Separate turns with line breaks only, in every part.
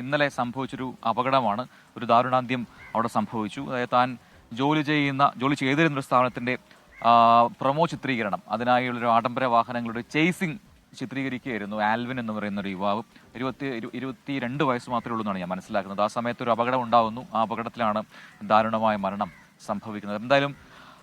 ഇന്നലെ സംഭവിച്ചൊരു അപകടമാണ്. ഒരു ദാരുണാന്ത്യം അവിടെ സംഭവിച്ചു. അതായത് താൻ ജോലി ചെയ്തിരുന്ന ഒരു സ്ഥാപനത്തിന്റെ പ്രൊമോ ചിത്രീകരണം, അതിനായുള്ളൊരു ആഡംബര വാഹനങ്ങളുടെ ചേസിംഗ് ചിത്രീകരിക്കുകയായിരുന്നു ആൽവിൻ എന്ന് പറയുന്ന ഒരു യുവാവ്. 22 വയസ്സ് മാത്രമേ ഉള്ളൂ എന്നാണ് ഞാൻ മനസ്സിലാക്കുന്നത്. ആ സമയത്ത് ഒരു അപകടം ഉണ്ടാകുന്നു. ആ അപകടത്തിലാണ് ദാരുണമായ മരണം സംഭവിക്കുന്നത്. എന്തായാലും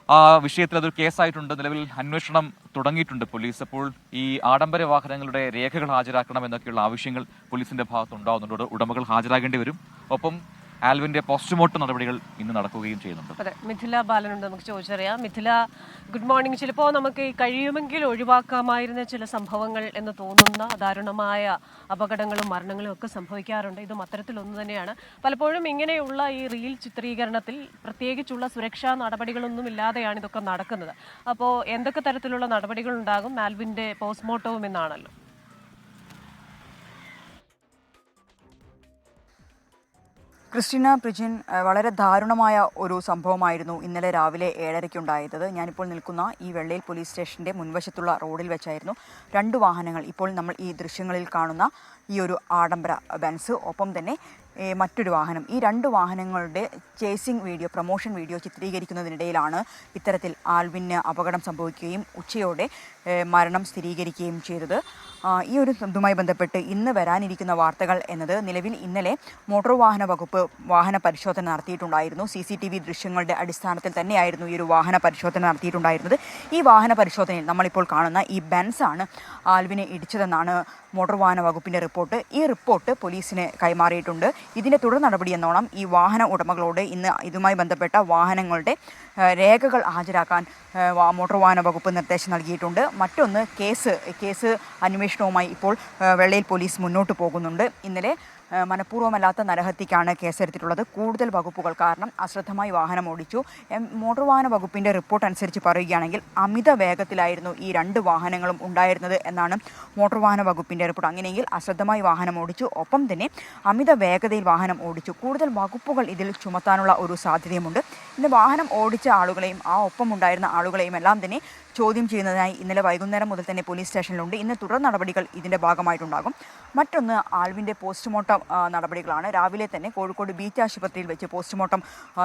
ആ വിഷയത്തിൽ അതൊരു കേസായിട്ടുണ്ട്. നിലവിൽ അന്വേഷണം തുടങ്ങിയിട്ടുണ്ട് പോലീസ്. അപ്പോൾ ഈ ആഡംബര വാഹനങ്ങളുടെ രേഖകൾ ഹാജരാക്കണം എന്നൊക്കെയുള്ള ആവശ്യങ്ങൾ പോലീസിന്റെ ഭാഗത്തുണ്ടാകുന്നുണ്ട്. ഉടമകൾ ഹാജരാകേണ്ടി വരും. ഒപ്പം ആൽവിന്റെ പോസ്റ്റ്മോർട്ടം നടപടികൾ ഇന്ന് നടക്കുകയും ചെയ്യുന്നുണ്ട്.
അതെ, മിഥില ബാലനുണ്ട്, നമുക്ക് ചോദിച്ചറിയാം. Mithila, good morning. ചിലപ്പോൾ നമുക്ക് കഴിയുമെങ്കിൽ ഒഴിവാക്കാമായിരുന്ന ചില സംഭവങ്ങൾ എന്ന് തോന്നുന്ന ദാരുണമായ അപകടങ്ങളും മരണങ്ങളും ഒക്കെ സംഭവിക്കാറുണ്ട്. ഇതും അത്തരത്തിലൊന്നു തന്നെയാണ്. പലപ്പോഴും ഇങ്ങനെയുള്ള ഈ റീൽ ചിത്രീകരണത്തിൽ പ്രത്യേകിച്ചുള്ള സുരക്ഷാ നടപടികളൊന്നും ഇല്ലാതെയാണ് ഇതൊക്കെ നടക്കുന്നത്. അപ്പോൾ എന്തൊക്കെ തരത്തിലുള്ള നടപടികൾ ഉണ്ടാകും? ആൽവിന്റെ പോസ്റ്റ്മോർട്ടവും എന്നാണല്ലോ.
ക്രിസ്റ്റീന, പ്രിജിൻ, വളരെ ദാരുണമായ ഒരു സംഭവമായിരുന്നു ഇന്നലെ രാവിലെ 7:30-ക്കുണ്ടായത്. ഞാനിപ്പോൾ നിൽക്കുന്ന ഈ വെള്ളയിൽ പോലീസ് സ്റ്റേഷൻ്റെ മുൻവശത്തുള്ള റോഡിൽ വെച്ചായിരുന്നു 2 വാഹനങ്ങൾ, ഇപ്പോൾ നമ്മൾ ഈ ദൃശ്യങ്ങളിൽ കാണുന്ന ഈ ഒരു ആഡംബര ബെൻസ്, ഒപ്പം തന്നെ മറ്റൊരു വാഹനം, ഈ 2 വാഹനങ്ങളുടെ ചേസിംഗ് വീഡിയോ, പ്രൊമോഷൻ വീഡിയോ ചിത്രീകരിക്കുന്നതിനിടയിലാണ് ഇത്തരത്തിൽ ആൽവിന് അപകടം സംഭവിക്കുകയും ഉച്ചയോടെ മരണം സ്ഥിരീകരിക്കുകയും ചെയ്തത്. ഈ ഒരു ഇതുമായി ബന്ധപ്പെട്ട് ഇന്ന് വരാനിരിക്കുന്ന വാർത്തകൾ എന്നത്, നിലവിൽ ഇന്നലെ മോട്ടോർ വാഹന വകുപ്പ് വാഹന പരിശോധന നടത്തിയിട്ടുണ്ടായിരുന്നു. CCTV ദൃശ്യങ്ങളുടെ അടിസ്ഥാനത്തിൽ തന്നെയായിരുന്നു ഈ ഒരു വാഹന പരിശോധന നടത്തിയിട്ടുണ്ടായിരുന്നത്. ഈ വാഹന പരിശോധനയിൽ നമ്മളിപ്പോൾ കാണുന്ന ഈ ബെൻസാണ് ആൽവിനെ ഇടിച്ചതെന്നാണ് മോട്ടോർ വാഹന വകുപ്പിൻ്റെ റിപ്പോർട്ട്. ഈ റിപ്പോർട്ട് പോലീസിന് കൈമാറിയിട്ടുണ്ട്. ഇതിൻ്റെ തുടർ നടപടി എന്നോണം ഈ വാഹന ഉടമകളോട് ഇന്ന് ഇതുമായി ബന്ധപ്പെട്ട വാഹനങ്ങളുടെ രേഖകൾ ഹാജരാക്കാൻ മോട്ടോർ വാഹന വകുപ്പ് നിർദ്ദേശം നൽകിയിട്ടുണ്ട്. മറ്റൊന്ന്, കേസ് അന്വേഷണവുമായി ഇപ്പോൾ വെള്ളയിൽ പോലീസ് മുന്നോട്ട് പോകുന്നുണ്ട്. ഇന്നലെ മനഃപൂർവ്വമല്ലാത്ത നരഹത്യക്കാണ് കേസെടുത്തിട്ടുള്ളത്. കൂടുതൽ വകുപ്പുകൾ, കാരണം അശ്രദ്ധമായി വാഹനം ഓടിച്ചു. മോട്ടോർ വാഹന വകുപ്പിൻ്റെ റിപ്പോർട്ട് അനുസരിച്ച് പറയുകയാണെങ്കിൽ അമിത വേഗത്തിലായിരുന്നു ഈ 2 വാഹനങ്ങളും ഉണ്ടായിരുന്നത് എന്നാണ് മോട്ടോർ വാഹന വകുപ്പിൻ്റെ റിപ്പോർട്ട്. അങ്ങനെയെങ്കിൽ അശ്രദ്ധമായി വാഹനം ഓടിച്ചു, ഒപ്പം തന്നെ അമിത വേഗതയിൽ വാഹനം ഓടിച്ചു. കൂടുതൽ വകുപ്പുകൾ ഇതിൽ ചുമത്താനുള്ള ഒരു സാധ്യതയുമുണ്ട്. ഇന്ന് വാഹനം ഓടിച്ച ആളുകളെയും ആ ഒപ്പം ഉണ്ടായിരുന്ന ആളുകളെയും എല്ലാം തന്നെ ചോദ്യം ചെയ്യുന്നതിനായി ഇന്നലെ വൈകുന്നേരം മുതൽ തന്നെ പോലീസ് സ്റ്റേഷനിലുണ്ട്. ഇന്ന് തുടർ നടപടികൾ ഇതിൻ്റെ ഭാഗമായിട്ടുണ്ടാകും. മറ്റൊന്ന്, ആൽവിൻ്റെ പോസ്റ്റ്മോർട്ടം നടപടികളാണ്. രാവിലെ തന്നെ കോഴിക്കോട് ബീച്ച് ആശുപത്രിയിൽ വെച്ച് പോസ്റ്റ്മോർട്ടം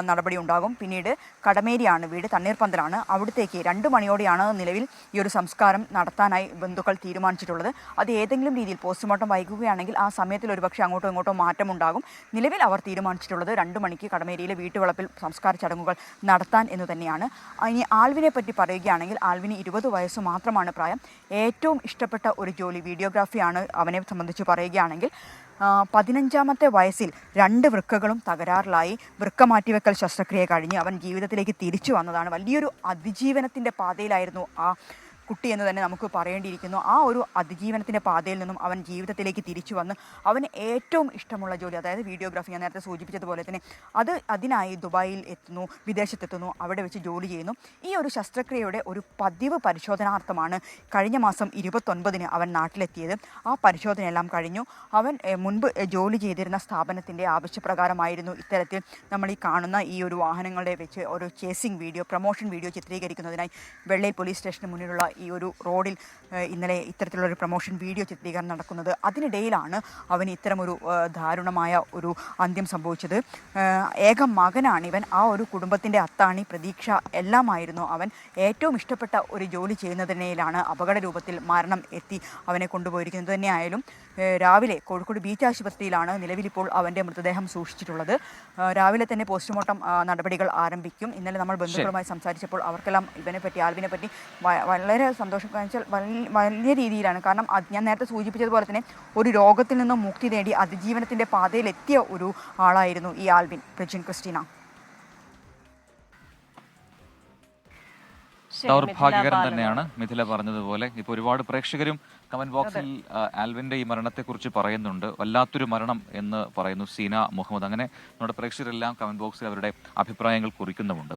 നടപടി ഉണ്ടാകും. പിന്നീട് കടമേരിയാണ് വീട്, തണ്ണീർപ്പന്തലാണ്. അവിടത്തേക്ക് 2 മണിയോടെയാണ് നിലവിൽ ഈ ഒരു സംസ്കാരം നടത്താനായി ബന്ധുക്കൾ തീരുമാനിച്ചിട്ടുള്ളത്. അത് ഏതെങ്കിലും രീതിയിൽ പോസ്റ്റ്മോർട്ടം വൈകുകയാണെങ്കിൽ ആ സമയത്തിൽ ഒരുപക്ഷെ അങ്ങോട്ടോ ഇങ്ങോട്ടോ മാറ്റമുണ്ടാകും. നിലവിൽ അവർ തീരുമാനിച്ചിട്ടുള്ളത് 2 മണിക്ക് കടമേരിയിലെ വീട്ടുവളപ്പിൽ സംസ്കാര ചടങ്ങുകൾ നടത്താൻ എന്ന് തന്നെയാണ്. ഇനി ആൽവിനെ പറ്റി പറയുകയാണെങ്കിൽ, ആൽവിന് 20 വയസ്സ് മാത്രമാണ് പ്രായം. ഏറ്റവും ഇഷ്ടപ്പെട്ട ഒരു ജോലി വീഡിയോഗ്രാഫിയാണ്. അവനെ സംബന്ധിച്ച് പറയുകയാണെങ്കിൽ 15ാമത്തെ വയസ്സിൽ 2 വൃക്കകളും തകരാറിലായി. വൃക്ക മാറ്റിവെക്കൽ ശസ്ത്രക്രിയ കഴിഞ്ഞ് അവൻ ജീവിതത്തിലേക്ക് തിരിച്ചു വന്നതാണ്. വലിയൊരു അതിജീവനത്തിൻ്റെ പാതയിലായിരുന്നു ആ കുട്ടി എന്ന് തന്നെ നമുക്ക് പറയേണ്ടിയിരിക്കുന്നു. ആ ഒരു അതിജീവനത്തിൻ്റെ പാതയിൽ നിന്നും അവൻ ജീവിതത്തിലേക്ക് തിരിച്ചു വന്ന് അവന് ഏറ്റവും ഇഷ്ടമുള്ള ജോലി, അതായത് വീഡിയോഗ്രാഫി, ഞാൻ നേരത്തെ സൂചിപ്പിച്ചതുപോലെ തന്നെ അതിനായി ദുബായിൽ എത്തുന്നു, വിദേശത്തെത്തുന്നു, അവിടെ വെച്ച് ജോലി ചെയ്യുന്നു. ഈ ഒരു ശസ്ത്രക്രിയയുടെ ഒരു പതിവ് പരിശോധനാർത്ഥമാണ് കഴിഞ്ഞ മാസം 29-ന് അവൻ നാട്ടിലെത്തിയത്. ആ പരിശോധനയെല്ലാം കഴിഞ്ഞു. അവൻ മുൻപ് ജോലി ചെയ്തിരുന്ന സ്ഥാപനത്തിൻ്റെ ആവശ്യപ്രകാരമായിരുന്നു ഇത്തരത്തിൽ നമ്മൾ ഈ കാണുന്ന ഈ ഒരു വാഹനങ്ങളെ വെച്ച് ഒരു ചേസിംഗ് വീഡിയോ, പ്രൊമോഷൻ വീഡിയോ ചിത്രീകരിക്കുന്നതിനായി വെള്ളയിൽ പോലീസ് സ്റ്റേഷന് മുന്നിലുള്ള ഈ ഒരു റോഡിൽ ഇന്നലെ ഇത്തരത്തിലുള്ളൊരു പ്രൊമോഷൻ വീഡിയോ ചിത്രീകരണം നടക്കുന്നത്. അതിനിടയിലാണ് അവന് ഇത്തരമൊരു ദാരുണമായ ഒരു അന്ത്യം സംഭവിച്ചത്. ഏക മകനാണ് ഇവൻ. ആ ഒരു കുടുംബത്തിൻ്റെ അത്താണി, പ്രതീക്ഷ എല്ലാമായിരുന്നു അവൻ. ഏറ്റവും ഇഷ്ടപ്പെട്ട ഒരു ജോലി ചെയ്യുന്നതിനിടയിലാണ് അപകട രൂപത്തിൽ മരണം എത്തി അവനെ കൊണ്ടുപോയിരിക്കുന്നത്. തന്നെയായാലും രാവിലെ കോഴിക്കോട് ബീച്ച് ആശുപത്രിയിലാണ് നിലവിലിപ്പോൾ അവൻ്റെ മൃതദേഹം സൂക്ഷിച്ചിട്ടുള്ളത്. രാവിലെ തന്നെ പോസ്റ്റ്മോർട്ടം നടപടികൾ ആരംഭിക്കും. ഇന്നലെ നമ്മൾ ബന്ധുക്കളുമായി സംസാരിച്ചപ്പോൾ അവർക്കെല്ലാം ആൽവിനെ പറ്റി വളരെ സന്തോഷം കാണിച്ചാൽ വലിയ രീതിയിലാണ്. കാരണം ഞാൻ നേരത്തെ സൂചിപ്പിച്ചതുപോലെ തന്നെ ഒരു രോഗത്തിൽ നിന്നും മുക്തി നേടി അതിജീവനത്തിൻ്റെ പാതയിലെത്തിയ ഒരു ആളായിരുന്നു ഈ ആൽവിൻ. പ്രജിൻ, ക്രിസ്റ്റീന.
ദൗർഭാഗ്യകരം തന്നെയാണ് മിഥില പറഞ്ഞതുപോലെ. ഇപ്പോൾ ഒരുപാട് പ്രേക്ഷകരും കമന്റ് ബോക്സിൽ ആൽവിന്റെ ഈ മരണത്തെക്കുറിച്ച് പറയുന്നുണ്ട്. വല്ലാത്തൊരു മരണം എന്ന് പറയുന്നു സീന മുഹമ്മദ്. അങ്ങനെ നമ്മുടെ പ്രേക്ഷകരെല്ലാം കമന്റ് ബോക്സിൽ അവരുടെ അഭിപ്രായങ്ങൾ കുറിക്കുന്നുമുണ്ട്.